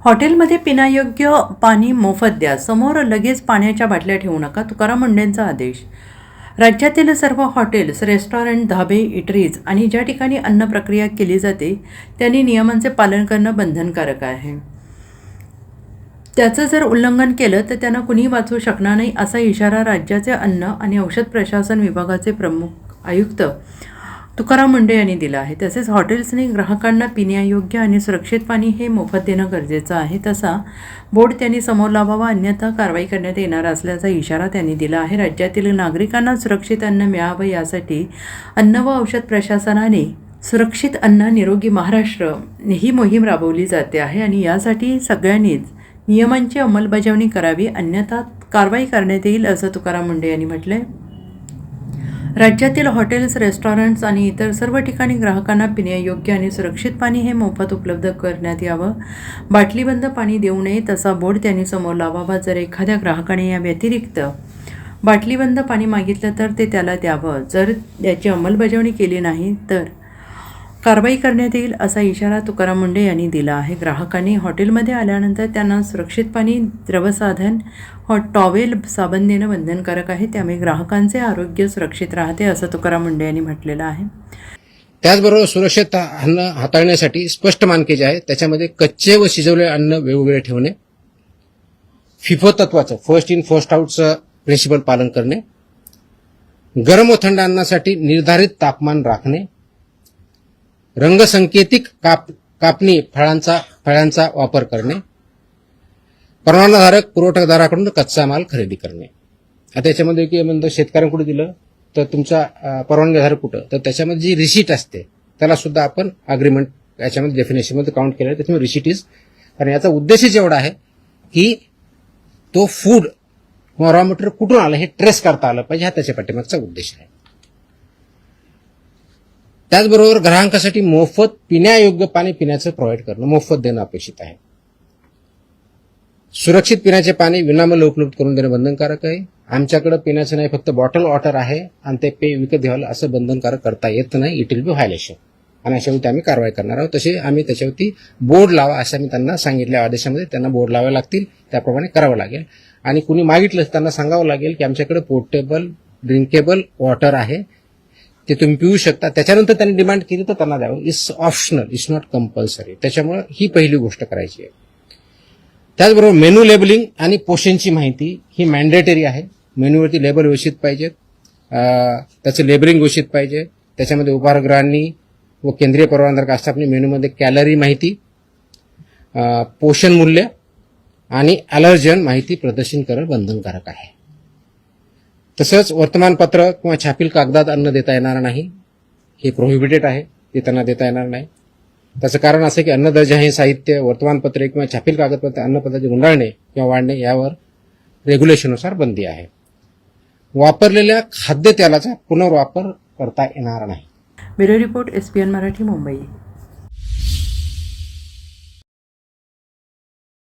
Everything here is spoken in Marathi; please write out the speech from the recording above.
हॉटेलमध्ये पिण्यायोग्य पाणी मोफत द्या, समोर लगेच पाण्याच्या बाटल्या ठेवू नका, तुकाराम मुंढेंचा आदेश. राज्यातील सर्व हॉटेल्स, रेस्टॉरंट, धाबे, इटरीज आणि ज्या ठिकाणी अन्न प्रक्रिया केली जाते त्यांनी नियमांचे पालन करणं बंधनकारक आहे. त्याचं जर उल्लंघन केलं तर त्यांना कुणी वाचवू शकणार नाही, असा इशारा राज्याचे अन्न आणि औषध प्रशासन विभागाचे प्रमुख आयुक्त तुकाराम मुंढे यांनी दिला आहे. तसेच हॉटेल्सनी ग्राहकांना पिण्यायोग्य आणि सुरक्षित पाणी हे मोफत देणं गरजेचं आहे, तसा बोर्ड त्यांनी समोर लावावा, अन्यथा कारवाई करण्यात येणार असल्याचा इशारा त्यांनी दिला आहे. राज्यातील नागरिकांना सुरक्षित अन्न मिळावं यासाठी अन्न व औषध प्रशासनाने सुरक्षित अन्न निरोगी महाराष्ट्र ही मोहीम राबवली जाते आहे आणि यासाठी सगळ्यांनीच नियमांची अंमलबजावणी करावी, अन्यथा कारवाई करण्यात येईल, असं तुकाराम मुंढे यांनी म्हटलंय. राज्यातील हॉटेल्स, रेस्टॉरंट्स आणि इतर सर्व ठिकाणी ग्राहकांना पिण्यायोग्य आणि सुरक्षित पाणी हे मोफत उपलब्ध करण्यात यावं. बाटलीबंद पाणी देऊ नये, तसा बोर्ड त्यांनी समोर लावावा. जर एखाद्या ग्राहकाने या व्यतिरिक्त बाटलीबंद पाणी मागितलं तर ते त्याला द्यावं. जर याची अंमलबजावणी केली नाही तर कारवाई करण्यात येईल, असा इशारा तुकाराम मुंढे यांनी दिला आहे. ग्राहकांनी हॉटेलमध्ये आल्यानंतर त्यांना सुरक्षित पाणी, द्रवसाधन, टॉवेल, साबण देणं बंधनकारक आहे. त्यामुळे ग्राहकांचे आरोग्य सुरक्षित राहते, असं तुकाराम मुंढे यांनी म्हटलेलं आहे. त्याचबरोबर सुरक्षित अन्न हाताळण्यासाठी स्पष्ट मानके जे आहेत त्याच्यामध्ये कच्चे व शिजवलेले अन्न वेगवेगळे ठेवणे, फिफो तत्वाचं फर्स्ट इन फर्स्ट आउटचं प्रिन्सिपल पालन करणे, गरम व थंड अन्नासाठी निर्धारित तापमान राखणे, रंगसंकेतिक कापणी फळांचा वापर करणे, परवानाधारक पुरवठादाराकडून कच्चा माल खरेदी करणे. आता याच्यामध्ये की म्हणतो शेतकऱ्यांकडे दिलं तर तुमचा परवानगीधारक कुठं, तर त्याच्यामध्ये जी रिसीट असते त्याला सुद्धा आपण अग्रीमेंट याच्यामध्ये डेफिनेशनमध्ये काउंट केलं आहे. त्याच्यामुळे रिसीट इज, कारण याचा उद्देशच एवढा आहे की तो फूड किंवा रॉ मटेरियल कुठून आलं हे ट्रेस करता आलं पाहिजे, हा त्याच्या पाठीमागचा उद्देश आहे. त्याचबरोबर ग्राहकांसाठी मोफत पिण्यायोग्य पाणी पिण्याचं प्रोव्हाइड करणं, मोफत देणं अपेक्षित आहे. सुरक्षित पिण्याचे पाणी विनामूल्य उपलब्ध करून देणं बंधनकारक आहे. आमच्याकडे पिण्याचं नाही, फक्त बॉटल वॉटर आहे आणि ते पे विकत घ्यावं असं बंधनकारक करता येत नाही. इट विल बी व्हायलेशन आणि अशावरती आम्ही कारवाई करणार आहोत. तसे आम्ही त्याच्यावरती बोर्ड लावा असं मी त्यांना सांगितल्या आदेशामध्ये, त्यांना बोर्ड लावावे लागतील, त्याप्रमाणे करावं लागेल. आणि कुणी मागितलं त्यांना सांगावं लागेल की आमच्याकडे पोर्टेबल ड्रिंकेबल वॉटर आहे, ते तुम्ही पिऊ शकता. त्याच्यानंतर त्यांनी डिमांड केली तर त्यांना द्यावं. It's optional, it's not compulsory. त्याच्यामुळे ही पहिली गोष्ट करायची आहे. त्याचबरोबर मेनू लेबलिंग आणि पोषणची माहिती ही मॅन्डेटरी आहे. मेन्यूवरती लेबल व्यवस्थित पाहिजेत, त्याचं लेबलिंग व्यवस्थित पाहिजे. त्याच्यामध्ये उपाहारगृहांनी व केंद्रीय परवानाधारक आस्थापने मेन्यूमध्ये कॅलरी माहिती, पोषण मूल्य आणि अलर्जन माहिती प्रदर्शित करणं बंधनकारक आहे. तसंच वर्तमानपत्र किंवा छापील कागदात अन्न देता येणार नाही, हे प्रोहिबिटेड आहे, ते त्यांना देता येणार नाही. त्याचं कारण असं की अन्न दर्जा हे साहित्य, वर्तमानपत्रे किंवा छापील कागदपत्र अन्नपदार्थाचे गुंडाळणे किंवा वाढणे यावर रेग्युलेशननुसार बंदी आहे. वापरलेल्या खाद्यतेलाचा पुनर्वापर करता येणार नाही. Bureau report, SPN Marathi, Mumbai.